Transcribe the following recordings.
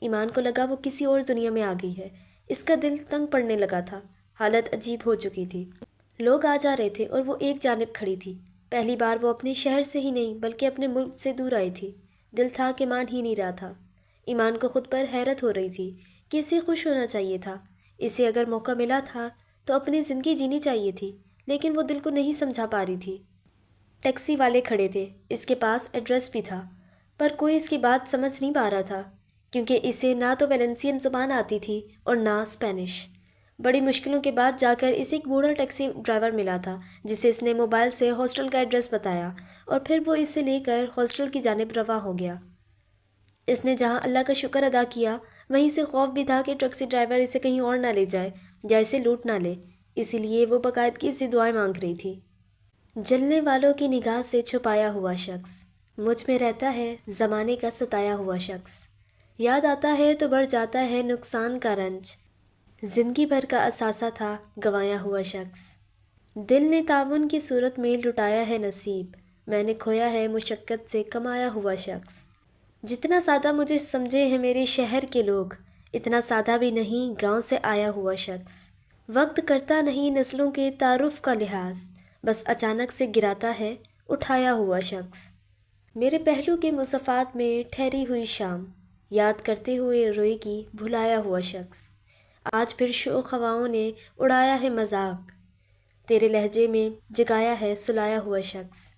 ایمان کو لگا وہ کسی اور دنیا میں آ گئی ہے۔ اس کا دل تنگ پڑنے لگا تھا۔ حالت عجیب ہو چکی تھی۔ لوگ آ جا رہے تھے اور وہ ایک جانب کھڑی تھی۔ پہلی بار وہ اپنے شہر سے ہی نہیں بلکہ اپنے ملک سے دور آئی تھی۔ دل تھا کہ مان ہی نہیں رہا تھا۔ ایمان کو خود پر حیرت ہو رہی تھی کہ اسے خوش ہونا چاہیے تھا۔ اسے اگر موقع ملا تھا تو اپنی زندگی جینی چاہیے تھی، لیکن وہ دل کو نہیں سمجھا پا رہی تھی۔ ٹیکسی والے کھڑے تھے، اس کے پاس ایڈریس بھی تھا، پر کوئی اس کی بات سمجھ نہیں پا رہا تھا کیونکہ اسے نہ تو ویلنسین زبان آتی تھی اور نہ اسپینش۔ بڑی مشکلوں کے بعد جا کر اسے ایک بوڑھا ٹیکسی ڈرائیور ملا تھا جسے اس نے موبائل سے ہاسٹل کا ایڈریس بتایا اور پھر وہ اسے لے کر ہاسٹل کی جانب رواں ہو گیا۔ اس نے جہاں اللہ کا شکر ادا کیا وہیں سے خوف بھی تھا کہ ٹیکسی ڈرائیور اسے کہیں اور نہ لے جائے یا اسے لوٹ نہ لے، اسی لیے وہ باقاعدگی سے دعائیں مانگ رہی تھی۔ جلنے والوں کی نگاہ سے چھپایا ہوا شخص، مجھ میں رہتا ہے زمانے کا ستایا ہوا شخص، یاد آتا ہے تو بڑھ جاتا ہے نقصان کا رنج، زندگی بھر کا اثاثہ تھا گنوایا ہوا شخص۔ دل نے تعاون کی صورت میں لٹایا ہے نصیب، میں نے کھویا ہے مشقت سے کمایا ہوا شخص۔ جتنا سادہ مجھے سمجھے ہیں میرے شہر کے لوگ، اتنا سادہ بھی نہیں گاؤں سے آیا ہوا شخص۔ وقت کرتا نہیں نسلوں کے تعارف کا لحاظ، بس اچانک سے گراتا ہے اٹھایا ہوا شخص۔ میرے پہلو کے مصافات میں ٹھہری ہوئی شام، یاد کرتے ہوئے روئے گی بھلایا ہوا شخص۔ آج پھر شوخ ہواؤں نے اڑایا ہے مذاق، تیرے لہجے میں جگایا ہے سلایا ہوا شخص۔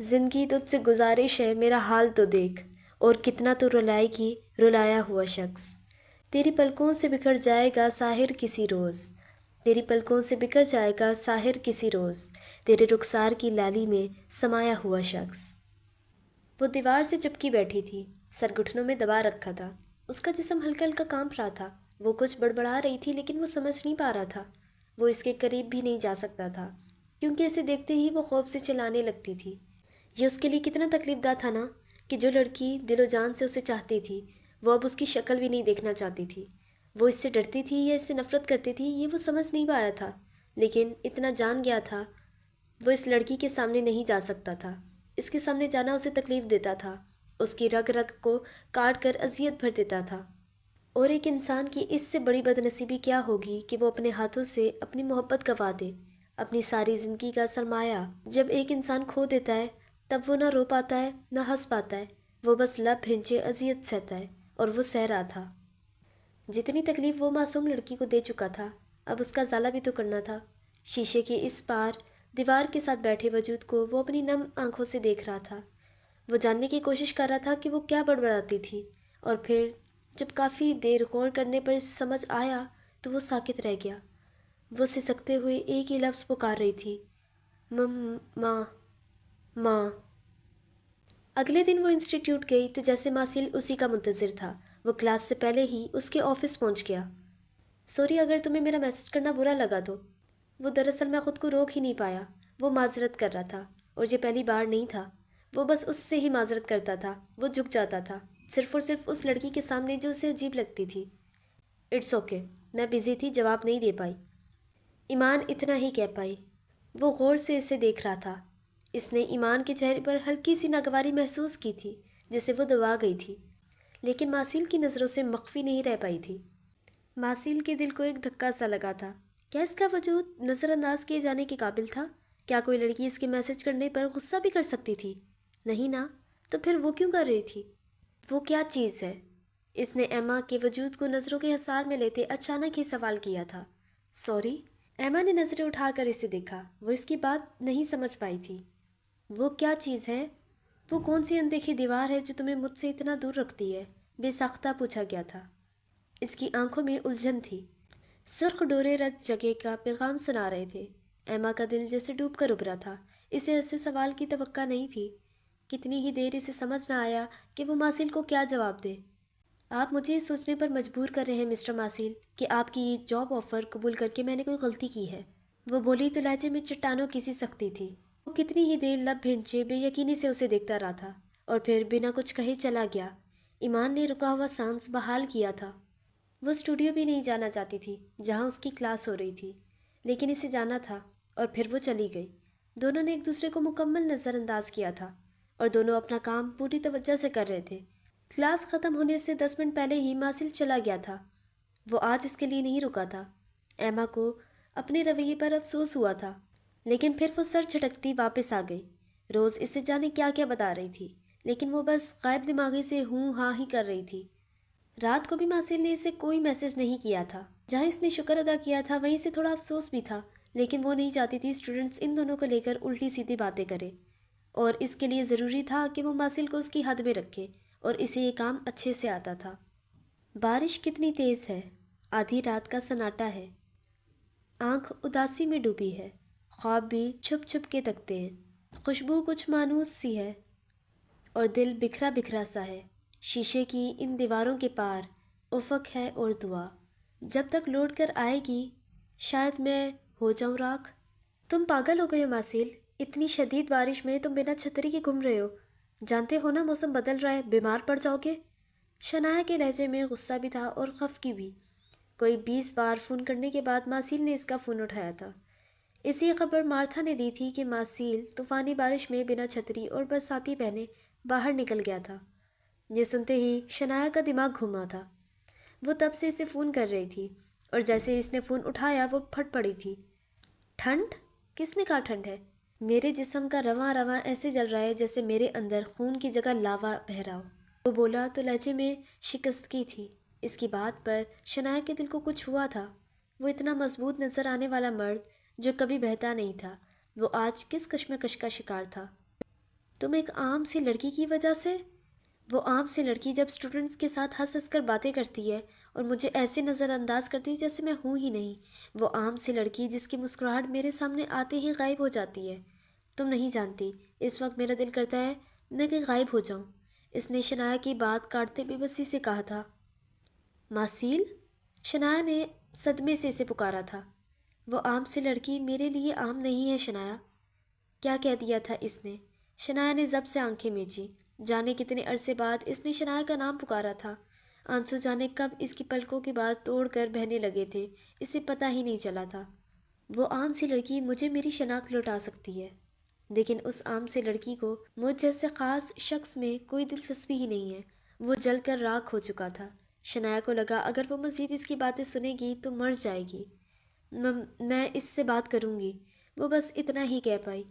زندگی تجھ سے گزارش ہے میرا حال تو دیکھ، اور کتنا تو رلائے گی رلایا ہوا شخص۔ تیری پلکوں سے بکھر جائے گا ساحر کسی روز، تیری پلکوں سے بکھر جائے گا ساحر کسی روز، تیرے رخسار کی لالی میں سمایا ہوا شخص۔ وہ دیوار سے چپکی بیٹھی تھی، سر گھٹنوں میں دبا رکھا تھا، اس کا جسم ہلکا ہلکا کانپ رہا تھا۔ وہ کچھ بڑبڑا رہی تھی لیکن وہ سمجھ نہیں پا رہا تھا۔ وہ اس کے قریب بھی نہیں جا سکتا تھا کیونکہ اسے دیکھتے ہی وہ خوف سے چلانے لگتی تھی۔ یہ اس کے لیے کتنا تکلیف دہ تھا نا کہ جو لڑکی دل و جان سے اسے چاہتی تھی وہ اب اس کی شکل بھی نہیں دیکھنا چاہتی تھی۔ وہ اس سے ڈرتی تھی یا اس سے نفرت کرتی تھی یہ وہ سمجھ نہیں پایا تھا، لیکن اتنا جان گیا تھا وہ اس لڑکی کے سامنے نہیں جا سکتا تھا۔ اس کے سامنے جانا اسے تکلیف دیتا تھا، اس کی رگ رگ کو کاٹ کر اذیت بھر دیتا تھا۔ اور ایک انسان کی اس سے بڑی بد نصیبی کیا ہوگی کہ وہ اپنے ہاتھوں سے اپنی محبت گنوا دے، اپنی ساری زندگی کا سرمایہ۔ جب ایک انسان کھو دیتا ہے تب وہ نہ رو پاتا ہے نہ ہنس پاتا ہے، وہ بس لب بھینچے اذیت سہتا ہے، اور وہ سہ رہا تھا۔ جتنی تکلیف وہ معصوم لڑکی کو دے چکا تھا اب اس کا ازالہ بھی تو کرنا تھا۔ شیشے کے اس پار دیوار کے ساتھ بیٹھے وجود کو وہ اپنی نم آنکھوں سے دیکھ رہا تھا۔ وہ جاننے کی کوشش کر رہا تھا کہ وہ کیا بڑبڑاتی تھی، اور پھر جب کافی دیر غور کرنے پر اسے سمجھ آیا تو وہ ساکت رہ گیا۔ وہ سسکتے ہوئے ایک ہی لفظ پکار رہی تھی، ماں ماں۔ اگلے دن وہ انسٹیٹیوٹ گئی تو جیسے ماسل اسی کا منتظر تھا، وہ کلاس سے پہلے ہی اس کے آفس پہنچ گیا۔ سوری اگر تمہیں میرا میسج کرنا برا لگا تو۔ وہ دراصل میں خود کو روک ہی نہیں پایا، وہ معذرت کر رہا تھا، اور یہ پہلی بار نہیں تھا۔ وہ بس اس سے ہی معذرت کرتا تھا، وہ جھک جاتا تھا صرف اور صرف اس لڑکی کے سامنے جو اسے عجیب لگتی تھی۔ اٹس اوکے، میں بزی تھی، جواب نہیں دے پائی۔ ایمان اتنا ہی کہہ پائی۔ وہ غور سے اسے دیکھ رہا تھا۔ اس نے ایمان کے چہرے پر ہلکی سی ناگواری محسوس کی تھی جسے وہ دبا گئی تھی، لیکن ماسیل کی نظروں سے مخفی نہیں رہ پائی تھی۔ ماسیل کے دل کو ایک دھکا سا لگا تھا۔ کیا اس کا وجود نظر انداز کیے جانے کے قابل تھا؟ کیا کوئی لڑکی اس کے میسج کرنے پر غصہ بھی کر سکتی تھی؟ نہیں نا، تو پھر وہ کیوں کر رہی تھی؟ وہ کیا چیز ہے؟ اس نے ایما کے وجود کو نظروں کے حصار میں لیتے اچانک ہی سوال کیا تھا۔ سوری؟ ایما نے نظریں اٹھا کر اسے دیکھا، وہ اس کی بات نہیں سمجھ پائی تھی۔ وہ کیا چیز ہے؟ وہ کون سی اندیکھی دیوار ہے جو تمہیں مجھ سے اتنا دور رکھتی ہے؟ بے ساختہ پوچھا گیا تھا۔ اس کی آنکھوں میں الجھن تھی۔ سرخ ڈورے رت جگہ کا پیغام سنا رہے تھے۔ ایما کا دل جیسے ڈوب کر ابھرا تھا، اسے ایسے سوال کی توقع نہیں تھی۔ کتنی ہی دیر اسے سمجھ نہ آیا کہ وہ ماسیل کو کیا جواب دے۔ آپ مجھے یہ سوچنے پر مجبور کر رہے ہیں مسٹر ماسیل کہ آپ کی یہ جاب آفر قبول کر کے میں نے کوئی غلطی کی ہے۔ وہ بولی تو لہجے میں چٹانوں کی سی سختی تھی۔ وہ کتنی ہی دیر لب بھینچے بے یقینی سے اسے دیکھتا رہا تھا، اور پھر بنا کچھ کہے چلا گیا۔ ایمان نے رکا ہوا سانس بحال کیا تھا۔ وہ اسٹوڈیو بھی نہیں جانا چاہتی تھی جہاں اس کی کلاس ہو رہی تھی، لیکن اسے جانا تھا، اور پھر وہ چلی گئی۔ دونوں نے ایک دوسرے کو مکمل نظر انداز کیا تھا۔ اور دونوں اپنا کام پوری توجہ سے کر رہے تھے۔ کلاس ختم ہونے سے 10 منٹ پہلے ہی ماسل چلا گیا تھا۔ وہ آج اس کے لیے نہیں رکا تھا۔ ایما کو اپنے رویے پر افسوس ہوا تھا، لیکن پھر وہ سر جھٹکتی واپس آ گئی۔ روز اسے جانے کیا کیا بتا رہی تھی، لیکن وہ بس غائب دماغی سے ہوں ہاں ہی کر رہی تھی۔ رات کو بھی ماسل نے اسے کوئی میسج نہیں کیا تھا۔ جہاں اس نے شکر ادا کیا تھا وہیں سے تھوڑا افسوس بھی تھا، لیکن وہ نہیں چاہتی تھی اسٹوڈنٹس ان دونوں کو لے کر الٹی سیدھی باتیں کرے، اور اس کے لیے ضروری تھا کہ وہ ماسل کو اس کی حد میں رکھے، اور اسے یہ کام اچھے سے آتا تھا۔ بارش کتنی تیز ہے، آدھی رات کا سناٹا ہے، آنکھ اداسی میں ڈوبی ہے، خواب بھی چھپ چھپ کے تکتے ہیں، خوشبو کچھ مانوس سی ہے، اور دل بکھرا بکھرا سا ہے۔ شیشے کی ان دیواروں کے پار افق ہے اور دعا، جب تک لوٹ کر آئے گی شاید میں ہو جاؤں راکھ۔ تم پاگل ہو گئے ہو ماسل، اتنی شدید بارش میں تم بنا چھتری کے گھوم رہے ہو، جانتے ہو نا موسم بدل رہا ہے، بیمار پڑ جاؤ گے۔ شنایا کے لہجے میں غصہ بھی تھا اور خفگی بھی۔ کوئی 20 بار فون کرنے کے بعد ماسل نے اس کا فون اٹھایا تھا۔ اسی خبر مارتھا نے دی تھی کہ ماسل طوفانی بارش میں بنا چھتری اور برساتی پہنے باہر نکل گیا تھا۔ یہ سنتے ہی شنایا کا دماغ گھوما تھا۔ وہ تب سے اسے فون کر رہی تھی، اور جیسے ہی اس نے فون اٹھایا وہ پھٹ پڑی تھی۔ ٹھنڈ؟ کس نے کہا ٹھنڈ ہے؟ میرے جسم کا رواں رواں ایسے جل رہا ہے جیسے میرے اندر خون کی جگہ لاوا بہہ رہا ہو۔ وہ بولا تو لہجے میں شکستگی تھی۔ اس کی بات پر شنایا کے دل کو کچھ ہوا تھا۔ وہ اتنا مضبوط نظر آنے والا مرد جو کبھی بہتا نہیں تھا، وہ آج کس کشمکش کا شکار تھا؟ تم ایک عام سی لڑکی کی وجہ سے؟ وہ عام سی لڑکی جب اسٹوڈنٹس کے ساتھ ہنس ہنس کر باتیں کرتی ہے اور مجھے ایسے نظر انداز کرتی ہے جیسے میں ہوں ہی نہیں، وہ عام سی لڑکی جس کی مسکراہٹ میرے سامنے آتے ہی غائب ہو جاتی ہے۔ تم نہیں جانتی، اس وقت میرا دل کرتا ہے میں کہ غائب ہو جاؤں۔ اس نے شنایا کی بات کاٹتے بے بسی سے کہا تھا۔ ماسیل؟ شنایا نے صدمے سے اسے پکارا تھا۔ وہ عام سی لڑکی میرے لیے عام نہیں ہے شنایا۔ کیا کہہ دیا تھا اس نے؟ شنایا نے ضبط سے آنکھیں میچی۔ جانے کتنے عرصے بعد اس نے شنایا کا نام پکارا تھا۔ آنسو جانے کب اس کی پلکوں کے بعد توڑ کر بہنے لگے تھے، اسے پتہ ہی نہیں چلا تھا۔ وہ عام سی لڑکی مجھے میری شناخت لوٹا سکتی ہے، لیکن اس عام سی لڑکی کو مجھ جیسے خاص شخص میں کوئی دلچسپی ہی نہیں ہے۔ وہ جل کر راکھ ہو چکا تھا۔ شنایا کو لگا اگر وہ مزید اس کی باتیں سنے گی تو مر جائے گی۔ میں اس سے بات کروں گی، وہ بس اتنا ہی کہہ پائی۔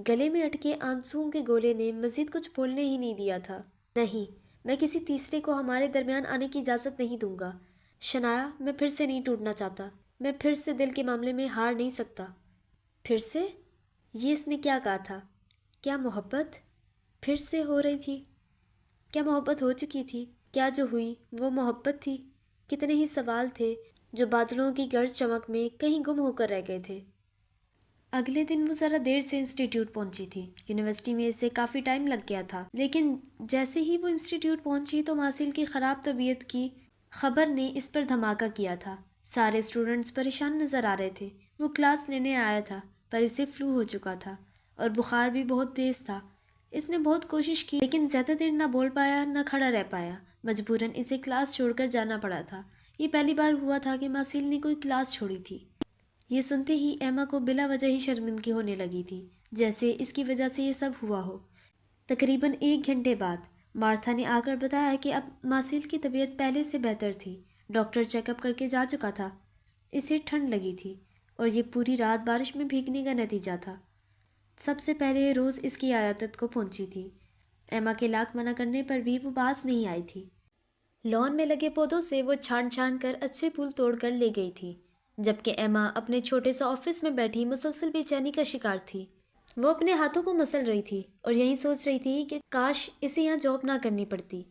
گلے میں اٹکے آنسوؤں کے گولے نے مزید کچھ بولنے ہی نہیں دیا تھا۔ نہیں، میں کسی تیسرے کو ہمارے درمیان آنے کی اجازت نہیں دوں گا۔ شنایا، میں پھر سے نہیں ٹوٹنا چاہتا، میں پھر سے دل کے معاملے میں ہار نہیں سکتا۔ پھر سے؟ یہ اس نے کیا کہا تھا؟ کیا محبت پھر سے ہو رہی تھی؟ کیا محبت ہو چکی تھی؟ کیا جو ہوئی وہ محبت تھی؟ کتنے ہی سوال تھے جو بادلوں کی گرج چمک میں کہیں گم ہو کر رہ گئے تھے۔ اگلے دن وہ ذرا دیر سے انسٹیٹیوٹ پہنچی تھی۔ یونیورسٹی میں اسے کافی ٹائم لگ گیا تھا، لیکن جیسے ہی وہ انسٹیٹیوٹ پہنچی تو ماسل کی خراب طبیعت کی خبر نے اس پر دھماکہ کیا تھا۔ سارے اسٹوڈنٹس پریشان نظر آ رہے تھے۔ وہ کلاس لینے آیا تھا پر اسے فلو ہو چکا تھا اور بخار بھی بہت تیز تھا۔ اس نے بہت کوشش کی لیکن زیادہ دیر نہ بول پایا نہ کھڑا رہ پایا۔ مجبوراً اسے کلاس چھوڑ کر جانا پڑا تھا۔ یہ پہلی بار ہوا تھا کہ ماسل نے کوئی کلاس چھوڑی تھی۔ یہ سنتے ہی ایما کو بلا وجہ ہی شرمندگی ہونے لگی تھی، جیسے اس کی وجہ سے یہ سب ہوا ہو۔ تقریباً 1 گھنٹے بعد مارتھا نے آ کر بتایا کہ اب ماسل کی طبیعت پہلے سے بہتر تھی۔ ڈاکٹر چیک اپ کر کے جا چکا تھا۔ اسے ٹھنڈ لگی تھی اور یہ پوری رات بارش میں بھیگنے کا نتیجہ تھا۔ سب سے پہلے روز اس کی عیادت کو پہنچی تھی۔ ایما کے لاکھ منع کرنے پر بھی وہ باز نہیں آئی تھی۔ لان میں لگے پودوں سے وہ چھان چھان کر اچھے پھول توڑ کر لے گئی تھی، جبکہ ایما اپنے چھوٹے سے آفس میں بیٹھی مسلسل بے چینی کا شکار تھی۔ وہ اپنے ہاتھوں کو مسل رہی تھی اور یہی سوچ رہی تھی کہ کاش اسے یہاں جاب نہ کرنی پڑتی۔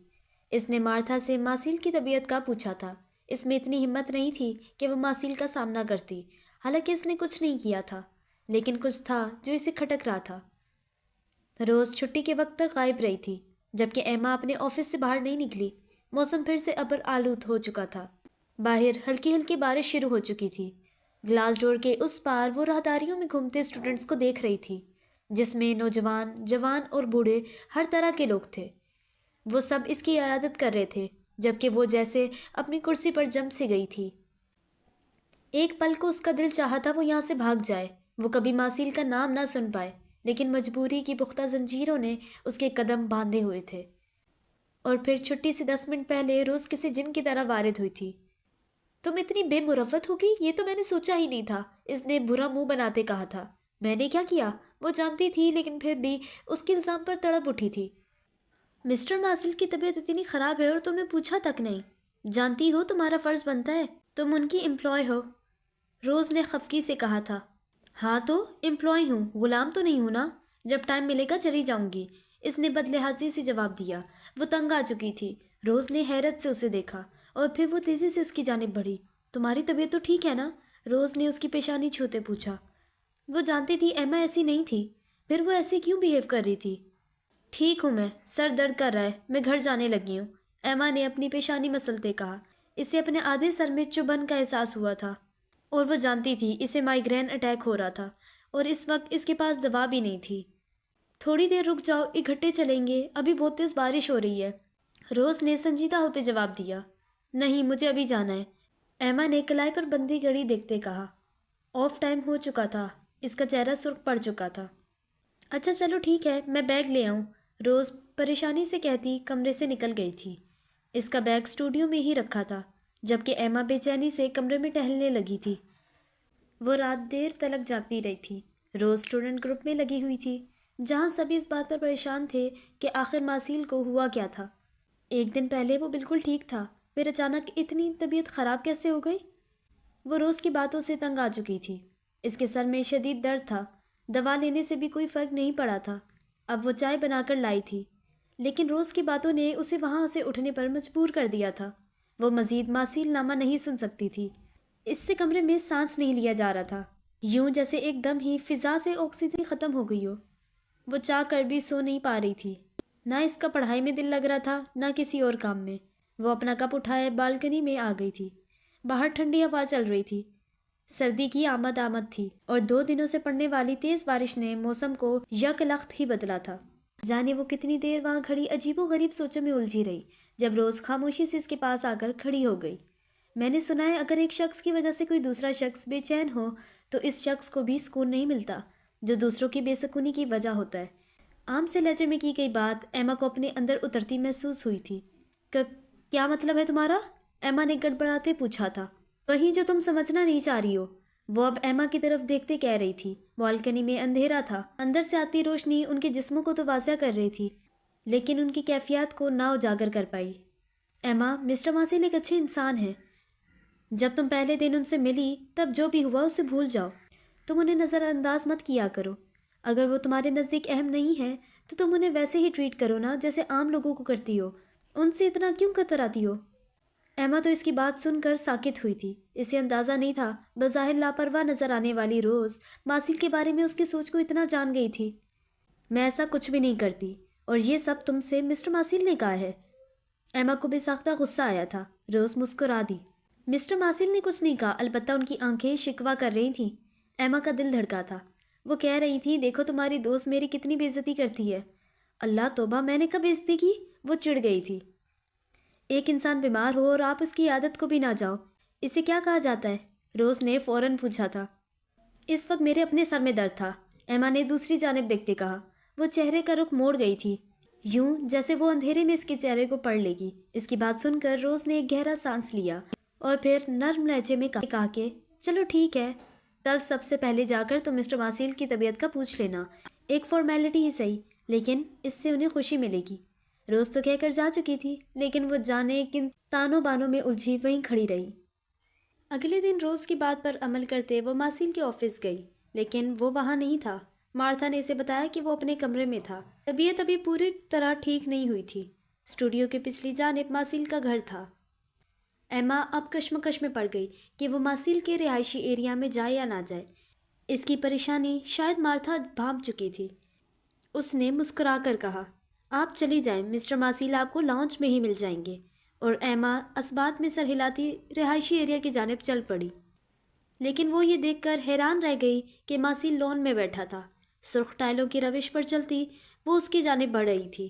اس نے مارتھا سے ماسل کی طبیعت کا پوچھا تھا۔ اس میں اتنی ہمت نہیں تھی کہ وہ ماسل کا سامنا کرتی، حالانکہ اس نے کچھ نہیں کیا تھا، لیکن کچھ تھا جو اسے کھٹک رہا تھا۔ روز چھٹی کے وقت تک غائب رہی تھی، جبکہ ایما اپنے آفس سے باہر نہیں نکلی۔ موسم پھر سے ابر آلود ہو چکا تھا۔ باہر ہلکی ہلکی بارش شروع ہو چکی تھی۔ گلاس ڈور کے اس پار وہ راہداریوں میں گھومتے اسٹوڈنٹس کو دیکھ رہی تھی، جس میں نوجوان، جوان اور بوڑھے ہر طرح کے لوگ تھے۔ وہ سب اس کی عیادت کر رہے تھے، جبکہ وہ جیسے اپنی کرسی پر جم سے گئی تھی۔ ایک پل کو اس کا دل چاہا تھا وہ یہاں سے بھاگ جائے، وہ کبھی ماسل کا نام نہ سن پائے، لیکن مجبوری کی پختہ زنجیروں نے اس کے قدم باندھے ہوئے تھے۔ اور پھر چھٹی سے 10 منٹ پہلے روز کسی جن کی طرح وارد ہوئی تھی۔ تم اتنی بے مروت ہوگی یہ تو میں نے سوچا ہی نہیں تھا، اس نے برا منہ بناتے کہا تھا۔ میں نے کیا کیا؟ وہ جانتی تھی لیکن پھر بھی اس کے الزام پر تڑپ اٹھی تھی۔ مسٹر ماسل کی طبیعت اتنی خراب ہے اور تم نے پوچھا تک نہیں۔ جانتی ہو تمہارا فرض بنتا ہے، تم ان کی امپلائی ہو، روز نے خفگی سے کہا تھا۔ ہاں تو امپلائی ہوں، غلام تو نہیں ہوں نا۔ جب ٹائم ملے گا چلی جاؤں گی، اس نے بد لحاظی سے جواب دیا۔ وہ تنگ آ چکی تھی۔ روز نے حیرت سے اسے دیکھا اور پھر وہ تیزی سے اس کی جانب بڑھی۔ تمہاری طبیعت تو ٹھیک ہے نا؟ روز نے اس کی پیشانی چھوتے پوچھا۔ وہ جانتی تھی ایما ایسی نہیں تھی، پھر وہ ایسی کیوں بیہیو کر رہی تھی؟ ٹھیک ہوں میں، سر درد کر رہا ہے، میں گھر جانے لگی ہوں، ایما نے اپنی پیشانی مسلتے کہا۔ اسے اپنے آدھے سر میں چبھن کا احساس ہوا تھا اور وہ جانتی تھی اسے مائیگرین اٹیک ہو رہا تھا اور اس وقت اس کے پاس دوا بھی نہیں تھی۔ تھوڑی دیر رک جاؤ، اکٹھے چلیں گے، ابھی بہت تیز بارش ہو رہی ہے، روز نے سنجیدہ ہوتے جواب دیا۔ نہیں، مجھے ابھی جانا ہے، ایما نے کلائی پر بندھی گھڑی دیکھتے کہا۔ آف ٹائم ہو چکا تھا، اس کا چہرہ سرخ پڑ چکا تھا۔ اچھا چلو ٹھیک ہے، میں بیگ لے آؤں، روز پریشانی سے کہتی کمرے سے نکل گئی تھی۔ اس کا بیگ اسٹوڈیو میں ہی رکھا تھا، جبکہ ایما بے چینی سے کمرے میں ٹہلنے لگی تھی۔ وہ رات دیر تلک جاگتی رہی تھی۔ روز اسٹوڈنٹ گروپ میں لگی ہوئی تھی، جہاں سبھی اس بات پر پریشان تھے کہ آخر ماسیل کو ہوا کیا تھا۔ ایک دن پہلے وہ بالکل ٹھیک تھا، پھر اچانک اتنی طبیعت خراب کیسے ہو گئی؟ وہ روز کی باتوں سے تنگ آ چکی تھی۔ اس کے سر میں شدید درد تھا، دوا لینے سے بھی کوئی فرق نہیں پڑا تھا۔ اب وہ چائے بنا کر لائی تھی، لیکن روز کی باتوں نے اسے وہاں سے اٹھنے پر مجبور کر دیا تھا۔ وہ مزید ماسیل نامہ نہیں سن سکتی تھی۔ اس سے کمرے میں سانس نہیں لیا جا رہا تھا، یوں جیسے ایک دم ہی فضا سے آکسیجن ختم ہو گئی ہو۔ وہ چاہ کر بھی سو نہیں پا رہی تھی، نہ اس کا پڑھائی میں دل لگ رہا تھا نہ کسی اور کام میں۔ وہ اپنا کپ اٹھائے بالکنی میں آ گئی تھی۔ باہر ٹھنڈی ہوا چل رہی تھی، سردی کی آمد تھی اور 2 دنوں سے پڑنے والی تیز بارش نے موسم کو یک لخت ہی بدلا تھا۔ جانے وہ کتنی دیر وہاں کھڑی عجیب و غریب سوچوں میں الجھی رہی، جب روز خاموشی سے اس کے پاس آ کر کھڑی ہو گئی۔ میں نے سنا ہے اگر ایک شخص کی وجہ سے کوئی دوسرا شخص بے چین ہو تو اس شخص کو بھی سکون نہیں ملتا جو دوسروں کی بے سکونی کی وجہ ہوتا ہے۔ عام سے لہجے میں کی گئی بات ایما کو اپنے اندر اترتی محسوس ہوئی تھی۔ کیا مطلب ہے تمہارا؟ ایما نے گڑبڑاتے پوچھا تھا۔ وہی جو تم سمجھنا نہیں چاہ رہی ہو، وہ اب ایما کی طرف دیکھتے کہہ رہی تھی۔ بالکنی میں اندھیرا تھا، اندر سے آتی روشنی ان کے جسموں کو تو واضح کر رہی تھی لیکن ان کی کیفیات کو نہ اجاگر کر پائی۔ ایما، مسٹر ماسل ایک اچھے انسان ہیں۔ جب تم پہلے دن ان سے ملی تب جو بھی ہوا اسے بھول جاؤ، تم انہیں نظر انداز مت کیا کرو۔ اگر وہ تمہارے نزدیک اہم نہیں ہے تو تم انہیں ویسے ہی ٹریٹ کرو نا جیسے عام لوگوں کو کرتی ہو، ان سے اتنا کیوں کتراتی ہو؟ ایما تو اس کی بات سن کر ساکت ہوئی تھی۔ اسے اندازہ نہیں تھا بظاہر لاپرواہ نظر آنے والی روز ماسل کے بارے میں اس کی سوچ کو اتنا جان گئی تھی۔ میں ایسا کچھ بھی نہیں کرتی اور یہ سب تم سے مسٹر ماسل نے کہا ہے۔ ایما کو بے ساختہ غصہ آیا تھا۔ روز مسکرا دی۔ مسٹر ماسل نے کچھ نہیں کہا، البتہ ان کی آنکھیں شکوہ کر رہی تھیں۔ ایما کا دل دھڑکا تھا۔ وہ کہہ رہی تھی دیکھو تمہاری دوست میری کتنی بے عزتی کرتی ہے۔ اللہ توبہ، میں نے کب بے عزتی کی؟ وہ چڑ گئی تھی۔ ایک انسان بیمار ہو اور آپ اس کی عادت کو بھی نہ جاؤ، اسے کیا کہا جاتا ہے؟ روز نے فوراً پوچھا تھا۔ اس وقت میرے اپنے سر میں درد تھا، ایما نے دوسری جانب دیکھتے کہا۔ وہ چہرے کا رخ موڑ گئی تھی، یوں جیسے وہ اندھیرے میں اس کے چہرے کو پڑھ لے گی۔ اس کی بات سن کر روز نے ایک گہرا سانس لیا اور پھر نرم لہجے میں کہا کہ چلو ٹھیک ہے، کل سب سے پہلے جا کر تم مسٹر ماسل کی طبیعت کا پوچھ لینا، ایک فارمیلٹی ہی صحیح، لیکن اس سے انہیں خوشی ملے گی۔ روز تو کہہ کر جا چکی تھی، لیکن وہ جانے کن تانوں بانوں میں الجھی وہیں کھڑی رہی۔ اگلے دن روز کی بات پر عمل کرتے وہ ماسل کے آفس گئی، لیکن وہ وہاں نہیں تھا۔ مارتھا نے اسے بتایا کہ وہ اپنے کمرے میں تھا۔ طبیعت ابھی پوری طرح ٹھیک نہیں ہوئی تھی۔ اسٹوڈیو کے پچھلی جانب ماسل کا گھر تھا۔ ایما اب کشمکش میں پڑ گئی کہ وہ ماسل کے رہائشی ایریا میں جائے یا نہ جائے۔ اس کی پریشانی شاید مارتھا بھانپ چکی تھی۔ اس نے مسکرا کر کہا، آپ چلی جائیں، مسٹر ماسل آپ کو لاؤنج میں ہی مل جائیں گے، اور ایما اسبات میں سر ہلاتی رہائشی ایریا کی جانب چل پڑی۔ لیکن وہ یہ دیکھ کر حیران رہ گئی کہ ماسل لون میں بیٹھا تھا، سرخ ٹائلوں کی روش پر چلتی وہ اس کی جانب بڑھ رہی تھی۔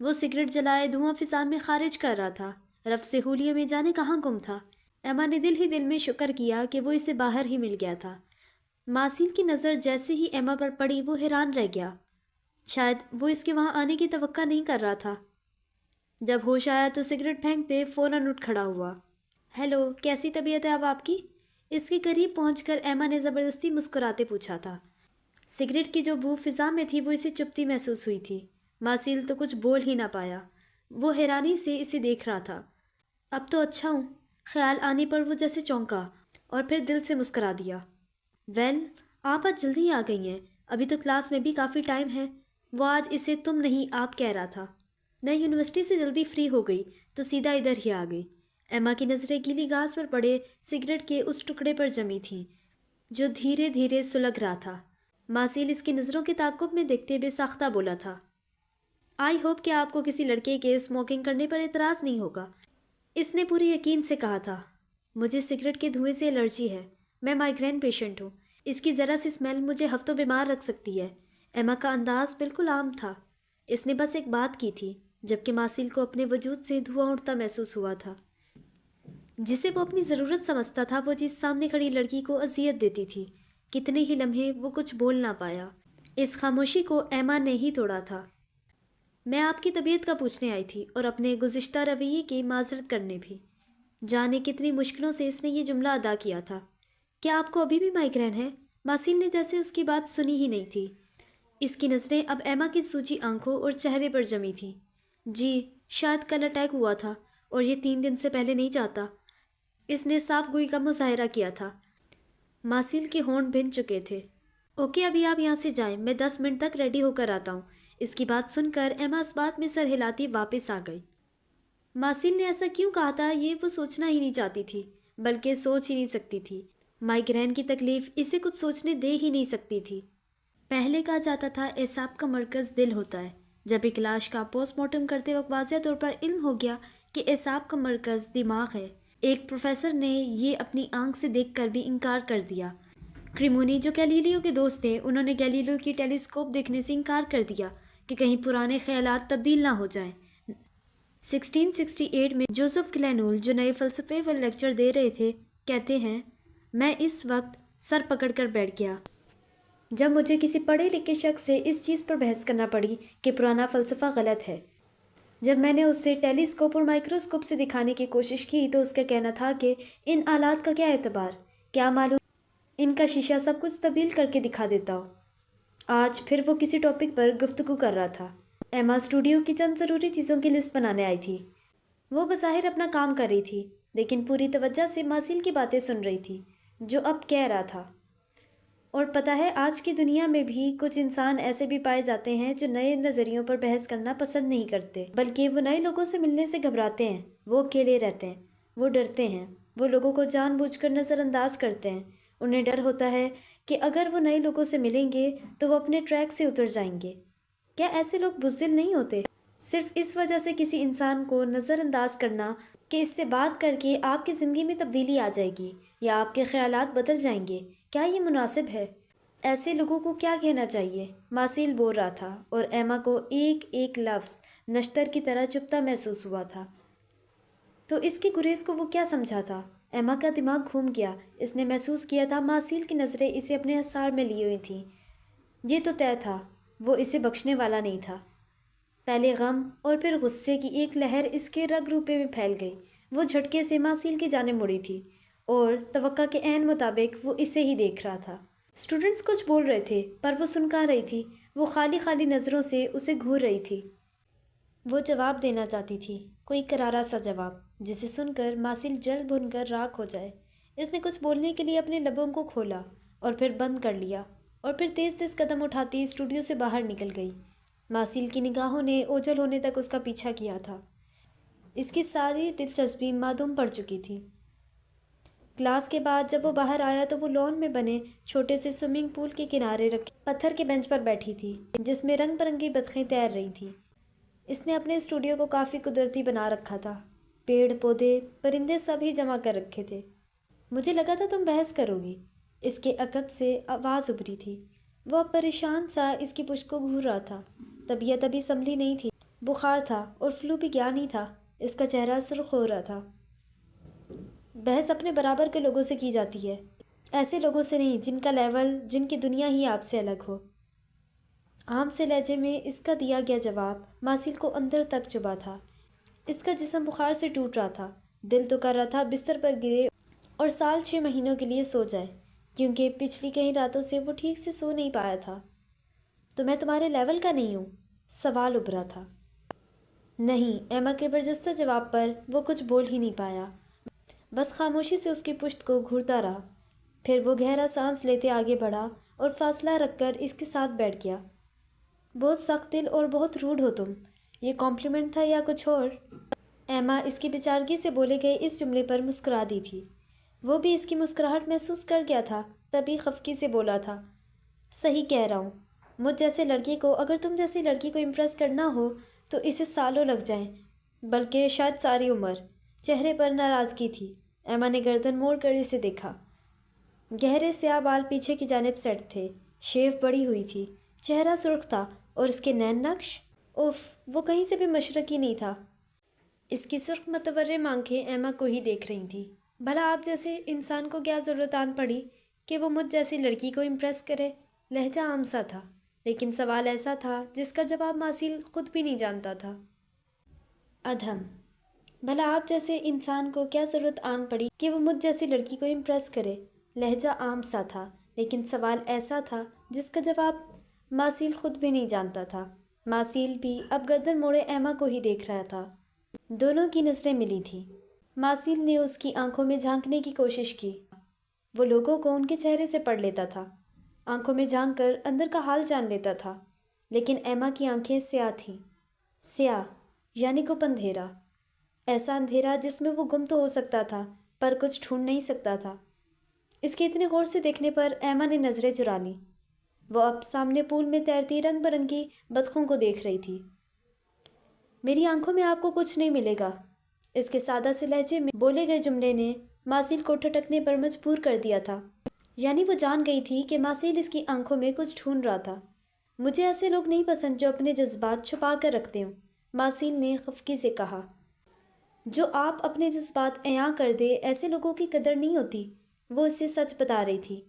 وہ سگریٹ جلائے دھواں فضا میں خارج کر رہا تھا، رف سے ہولیے میں جانے کہاں گم تھا۔ ایما نے دل ہی دل میں شکر کیا کہ وہ اسے باہر ہی مل گیا تھا۔ ماسیل کی نظر جیسے ہی ایما پر پڑی وہ حیران رہ گیا. شاید وہ اس کے وہاں آنے کی توقع نہیں کر رہا تھا. جب ہوش آیا تو سگریٹ پھینکتے فوراً اٹھ کھڑا ہوا. ہیلو، کیسی طبیعت ہے اب آپ کی؟ اس کے قریب پہنچ کر ایما نے زبردستی مسکراتے پوچھا تھا. سگریٹ کی جو بو فضا میں تھی وہ اسے چپتی محسوس ہوئی تھی. ماسیل تو کچھ بول ہی نہ پایا. وہ حیرانی سے اسے دیکھ رہا تھا. اب تو اچھا ہوں. خیال آنے پر وہ جیسے چونکا اور پھر دل سے مسکرا دیا. ویل، آپ آج جلدی آ گئی ہیں. ابھی تو کلاس میں بھی کافی ٹائم ہے. وہ آج اسے تم نہیں آپ کہہ رہا تھا. میں یونیورسٹی سے جلدی فری ہو گئی تو سیدھا ادھر ہی آ گئی. ایما کی نظریں گیلی گھاس پر پڑے سگریٹ کے اس ٹکڑے پر جمی تھیں جو دھیرے دھیرے سلگ رہا تھا. ماسیل اس کی نظروں کے تعاقب میں دیکھتے بے ساختہ بولا تھا. آئی ہوپ کہ آپ کو کسی لڑکے کے اسموکنگ کرنے پر اعتراض نہیں ہوگا. اس نے پورے یقین سے کہا تھا. مجھے سگریٹ کے دھوئیں سے الرجی ہے. میں مائیگرین پیشنٹ ہوں. اس کی ذرا سی اسمیل مجھے ہفتوں بیمار رکھ سکتی ہے. ایما کا انداز بالکل عام تھا. اس نے بس ایک بات کی تھی جبکہ ماسیل کو اپنے وجود سے دھواں اڑتا محسوس ہوا تھا. جسے وہ اپنی ضرورت سمجھتا تھا وہ چیز سامنے کھڑی لڑکی کو اذیت دیتی تھی. کتنے ہی لمحے وہ کچھ بول نہ پایا. اس خاموشی کو ایما نے ہی توڑا تھا. میں آپ کی طبیعت کا پوچھنے آئی تھی اور اپنے گزشتہ رویے کی معذرت کرنے بھی. جانے کتنی مشکلوں سے اس نے یہ جملہ ادا کیا تھا. کیا آپ کو ابھی بھی مائیگرین ہے؟ ماسیل نے جیسے اس کی بات سنی ہی نہیں تھی. اس کی نظریں اب ایما کی سوجی آنکھوں اور چہرے پر جمی تھیں. جی، شاید کل اٹیک ہوا تھا اور یہ 3 دن سے پہلے نہیں جاتا. اس نے صاف گوئی کا مظاہرہ کیا تھا. ماسیل کے ہونٹ بھن چکے تھے. اوکے، ابھی آپ یہاں سے جائیں. میں 10 منٹ تک ریڈی ہو کر آتا ہوں. اس کی بات سن کر ایما اس بات میں سر ہلاتی واپس آ گئی. ماسیل نے ایسا کیوں کہا تھا یہ وہ سوچنا ہی نہیں چاہتی تھی، بلکہ سوچ ہی نہیں سکتی تھی. مائیگرین کی تکلیف اسے کچھ سوچنے دے ہی نہیں سکتی تھی. پہلے کہا جاتا تھا اعصاب کا مرکز دل ہوتا ہے. جب ایک لاش کا پوسٹ مارٹم کرتے وقت واضح طور پر علم ہو گیا کہ اعصاب کا مرکز دماغ ہے. ایک پروفیسر نے یہ اپنی آنکھ سے دیکھ کر بھی انکار کر دیا. کریمونی جو گیلیلیو کے دوست تھے، انہوں نے گیلیلیو کی ٹیلیسکوپ دیکھنے سے انکار کر دیا کہ کہیں پرانے خیالات تبدیل نہ ہو جائیں. 1668 میں جوزف کلینول جو نئے فلسفے پر لیکچر دے رہے تھے کہتے ہیں، میں اس وقت سر پکڑ کر بیٹھ گیا جب مجھے کسی پڑھے لکھے شخص سے اس چیز پر بحث کرنا پڑی کہ پرانا فلسفہ غلط ہے. جب میں نے اسے ٹیلیسکوپ اور مائکروسکوپ سے دکھانے کی کوشش کی تو اس کا کہنا تھا کہ ان آلات کا کیا اعتبار، کیا معلوم ان کا شیشہ سب کچھ تبدیل کر کے دکھا دیتا ہو. آج پھر وہ کسی ٹاپک پر گفتگو کر رہا تھا. ایما اسٹوڈیو کی چند ضروری چیزوں کی لسٹ بنانے آئی تھی. وہ بظاہر اپنا کام کر رہی تھی لیکن پوری توجہ سے ماسیل کی باتیں سن رہی تھی جو اب کہہ رہا تھا. اور پتہ ہے، آج کی دنیا میں بھی کچھ انسان ایسے بھی پائے جاتے ہیں جو نئے نظریوں پر بحث کرنا پسند نہیں کرتے، بلکہ وہ نئے لوگوں سے ملنے سے گھبراتے ہیں. وہ اکیلے رہتے ہیں، وہ ڈرتے ہیں، وہ لوگوں کو جان بوجھ کر نظر انداز کرتے ہیں. انہیں ڈر ہوتا ہے کہ اگر وہ نئے لوگوں سے ملیں گے تو وہ اپنے ٹریک سے اتر جائیں گے. کیا ایسے لوگ بزدل نہیں ہوتے؟ صرف اس وجہ سے کسی انسان کو نظر انداز کرنا کہ اس سے بات کر کے آپ کی زندگی میں تبدیلی آ جائے گی یا آپ کے خیالات بدل جائیں گے، کیا یہ مناسب ہے؟ ایسے لوگوں کو کیا کہنا چاہیے؟ ماسیل بول رہا تھا اور ایما کو ایک ایک لفظ نشتر کی طرح چپتا محسوس ہوا تھا. تو اس کی گریز کو وہ کیا سمجھا تھا؟ ایما کا دماغ گھوم گیا. اس نے محسوس کیا تھا ماسیل کی نظریں اسے اپنے حصار میں لی ہوئی تھیں. یہ تو طے تھا، وہ اسے بخشنے والا نہیں تھا. پہلے غم اور پھر غصے کی ایک لہر اس کے رگ روپے میں پھیل گئی. وہ جھٹکے سے ماسیل کی جانب مڑی تھی اور توقع کے عین مطابق وہ اسے ہی دیکھ رہا تھا. اسٹوڈنٹس کچھ بول رہے تھے پر وہ سن کہاں رہی تھی. وہ خالی خالی نظروں سے اسے گھور رہی تھی. وہ جواب دینا چاہتی تھی، کوئی کرارا سا جواب جسے سن کر ماسیل جل بھن کر راکھ ہو جائے. اس نے کچھ بولنے کے لیے اپنے لبوں کو کھولا اور پھر بند کر لیا اور پھر تیز تیز قدم اٹھاتی اسٹوڈیو سے باہر نکل گئی. ماسیل کی نگاہوں نے اوجھل ہونے تک اس کا پیچھا کیا تھا. اس کی ساری دلچسپی معدوم پڑ چکی تھی. کلاس کے بعد جب وہ باہر آیا تو وہ لان میں بنے چھوٹے سے سوئمنگ پول کے کنارے رکھے پتھر کے بینچ پر بیٹھی تھی جس میں رنگ برنگی بطخیں تیر رہی تھیں. اس نے اپنے اسٹوڈیو کو کافی قدرتی بنا رکھا تھا. پیڑ پودے پرندے سب ہی جمع کر رکھے تھے. مجھے لگا تھا تم بحث کرو گی. اس کے عقب سے آواز ابھری تھی. وہ اب پریشان سا اس کی پشت کو گھور رہا تھا. طبیعت ابھی سنبھلی نہیں تھی. بخار تھا اور فلو بھی گیا نہیں تھا. اس کا چہرہ سرخ ہو رہا تھا. بحث اپنے برابر کے لوگوں سے کی جاتی ہے. ایسے لوگوں سے نہیں جن کا لیول، جن کی دنیا ہی آپ سے الگ ہو۔ عام سے لہجے میں اس کا دیا گیا جواب ماسیل کو اندر تک چبھا تھا۔ اس کا جسم بخار سے ٹوٹ رہا تھا، دل تو کر رہا تھا بستر پر گرے اور سال 6 مہینوں کے لیے سو جائے، کیونکہ پچھلی کئی راتوں سے وہ ٹھیک سے سو نہیں پایا تھا۔ تو میں تمہارے لیول کا نہیں ہوں؟ سوال ابھرا تھا۔ نہیں، ایما کے برجستہ جواب پر وہ کچھ بول ہی نہیں پایا، بس خاموشی سے اس کی پشت کو گھورتا رہا۔ پھر وہ گہرا سانس لیتے آگے بڑھا اور فاصلہ رکھ کر اس کے ساتھ بیٹھ گیا۔ بہت سخت دل اور بہت روڈ ہو تم۔ یہ کمپلیمنٹ تھا یا کچھ اور؟ ایما اس کی بیچارگی سے بولے گئے اس جملے پر مسکرا دی تھی۔ وہ بھی اس کی مسکراہٹ محسوس کر گیا تھا، تبھی خفگی سے بولا تھا، صحیح کہہ رہا ہوں۔ مجھ جیسے لڑکی کو، اگر تم جیسی لڑکی کو امپریس کرنا ہو تو اسے سالوں لگ جائیں، بلکہ شاید ساری عمر۔ چہرے پر ناراضگی تھی۔ ایما نے گردن موڑ کر اسے دیکھا۔ گہرے سیاہ بال پیچھے کی جانب سیٹ تھے، شیو بڑی ہوئی تھی، چہرہ سرخ تھا اور اس کے نین نقش، اف، وہ کہیں سے بھی مشرقی نہیں تھا۔ اس کی سرخ متورم آنکھیں ایما کو ہی دیکھ رہی تھیں۔ بھلا آپ جیسے انسان کو کیا ضرورت آن پڑی کہ وہ مجھ جیسی لڑکی کو امپریس کرے؟ لہجہ عام سا تھا، لیکن سوال ایسا تھا جس کا جواب ماسیل خود بھی نہیں جانتا تھا۔ ادھم، بھلا آپ جیسے انسان کو کیا ضرورت آن پڑی کہ وہ مجھ جیسی لڑکی کو امپریس کرے؟ لہجہ عام سا تھا، لیکن سوال ایسا تھا جس کا جواب ماسیل خود بھی نہیں جانتا تھا۔ ماسیل بھی اب گردن موڑے ایما کو ہی دیکھ رہا تھا۔ دونوں کی نظریں ملی تھیں۔ ماسیل نے اس کی آنکھوں میں جھانکنے کی کوشش کی۔ وہ لوگوں کو ان کے چہرے سے پڑھ لیتا تھا، آنکھوں میں جھانک کر اندر کا حال جان لیتا تھا، لیکن ایما کی آنکھیں سیاہ تھیں۔ سیاہ یعنی گپ اندھیرا، ایسا اندھیرا جس میں وہ گم تو ہو سکتا تھا پر کچھ ڈھونڈ نہیں سکتا تھا۔ اس کے اتنے غور سے دیکھنے پر ایما نے نظریں چرا لیں۔ وہ اب سامنے پول میں تیرتی رنگ برنگی بطخوں کو دیکھ رہی تھی۔ میری آنکھوں میں آپ کو کچھ نہیں ملے گا۔ اس کے سادہ سے لہجے میں بولے گئے جملے نے ماسیل کو ٹھٹکنے پر مجبور کر دیا تھا۔ یعنی وہ جان گئی تھی کہ ماسیل اس کی آنکھوں میں کچھ ڈھونڈ رہا تھا۔ مجھے ایسے لوگ نہیں پسند جو اپنے جذبات چھپا کر رکھتے ہوں، ماسیل نے خفگی سے کہا۔ جو آپ اپنے جذبات عیاں کر دے، ایسے لوگوں کی قدر نہیں ہوتی۔ وہ اسے سچ بتا رہی تھی۔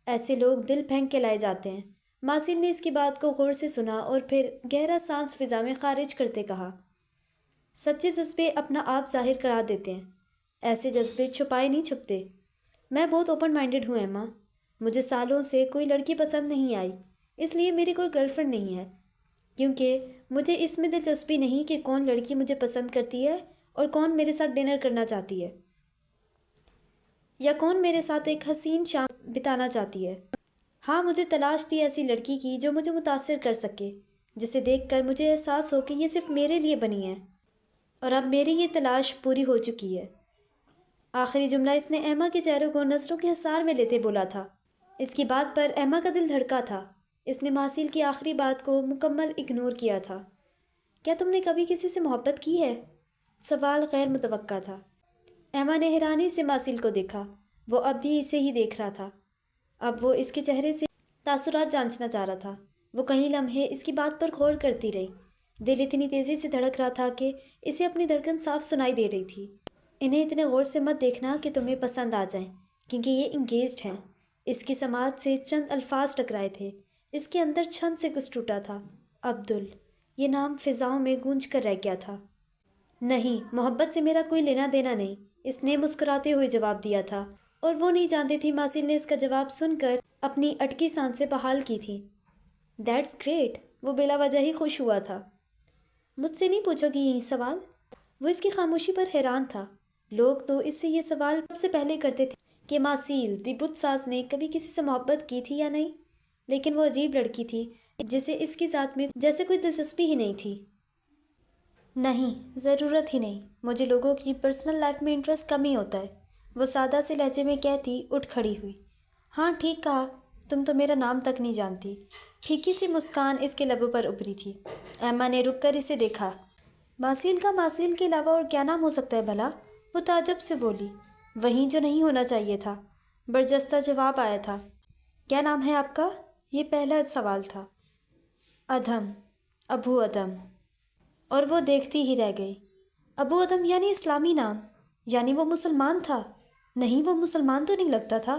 ایسے لوگ دل پھینک کے لائے جاتے ہیں۔ ماسیل نے اس کی بات کو غور سے سنا اور پھر گہرا سانس فضا میں خارج کرتے کہا، سچے جذبے اپنا آپ ظاہر کرا دیتے ہیں، ایسے جذبے چھپائے نہیں چھپتے۔ میں بہت اوپن مائنڈڈ ہوں ایما۔ مجھے سالوں سے کوئی لڑکی پسند نہیں آئی، اس لیے میری کوئی گرل فرینڈ نہیں ہے، کیونکہ مجھے اس میں دلچسپی نہیں کہ کون لڑکی مجھے پسند کرتی ہے اور کون میرے ساتھ ڈنر کرنا چاہتی ہے، یا کون میرے ساتھ ایک حسین شام بتانا چاہتی ہے۔ ہاں، مجھے تلاش تھی ایسی لڑکی کی جو مجھے متاثر کر سکے، جسے دیکھ کر مجھے احساس ہو کہ یہ صرف میرے لیے بنی ہے، اور اب میری یہ تلاش پوری ہو چکی ہے۔ آخری جملہ اس نے ایما کے چہرے کو نظروں کے حصار میں لیتے بولا تھا۔ اس کی بات پر ایما کا دل دھڑکا تھا۔ اس نے ماسیل کی آخری بات کو مکمل اگنور کیا تھا۔ کیا تم نے کبھی کسی سے محبت کی ہے؟ سوال غیر متوقع تھا۔ ایما نے حیرانی سے ماسیل کو دیکھا۔ وہ اب بھی اسے ہی دیکھ رہا تھا۔ اب وہ اس کے چہرے سے تاثرات جانچنا چاہ رہا تھا۔ وہ کئی لمحے اس کی بات پر غور کرتی رہی۔ دل اتنی تیزی سے دھڑک رہا تھا کہ اسے اپنی دھڑکن صاف سنائی دے رہی تھی۔ انہیں اتنے غور سے مت دیکھنا کہ تمہیں پسند آ جائیں، کیونکہ یہ انگیجڈ ہیں۔ اس کی سماعت سے چند الفاظ ٹکرائے تھے۔ اس کے اندر چھن سے کچھ ٹوٹا تھا۔ عبدل، یہ نام فضاؤں میں گونج کر رہ گیا تھا۔ نہیں، محبت سے میرا کوئی لینا دینا نہیں، اس نے مسکراتے ہوئے جواب دیا تھا، اور وہ نہیں جانتی تھی ماسیل نے اس کا جواب سن کر اپنی اٹکی سانسیں بحال کی تھیں۔ دیٹس گریٹ، وہ بلا وجہ ہی خوش ہوا تھا۔ مجھ سے نہیں پوچھو گی یہی سوال؟ وہ اس کی خاموشی پر حیران تھا۔ لوگ تو اس سے یہ سوال سب سے پہلے کرتے تھے کہ ماسیل دی بت ساز نے کبھی کسی سے محبت کی تھی یا نہیں، لیکن وہ عجیب لڑکی تھی جسے اس کی ذات میں جیسے کوئی دلچسپی ہی نہیں تھی۔ نہیں، ضرورت ہی نہیں، مجھے لوگوں کی پرسنل لائف میں انٹرسٹ کم ہی ہوتا ہے، وہ سادہ سے لہجے میں کہتی اٹھ کھڑی ہوئی۔ ہاں ٹھیک کہا، تم تو میرا نام تک نہیں جانتی۔ پھیکی سی مسکان اس کے لبوں پر ابھری تھی۔ ایما نے رک کر اسے دیکھا۔ ماسیل کا ماسیل کے علاوہ اور کیا نام ہو سکتا ہے بھلا؟ وہ تعجب سے بولی۔ وہیں جو نہیں ہونا چاہیے تھا۔ برجستہ جواب آیا تھا۔ کیا نام ہے آپ کا؟ یہ پہلا سوال تھا۔ ادھم، ابو ادم۔ اور وہ دیکھتی ہی رہ گئی۔ ابو ادم یعنی اسلامی نام، یعنی وہ مسلمان تھا۔ نہیں، وہ مسلمان تو نہیں لگتا تھا۔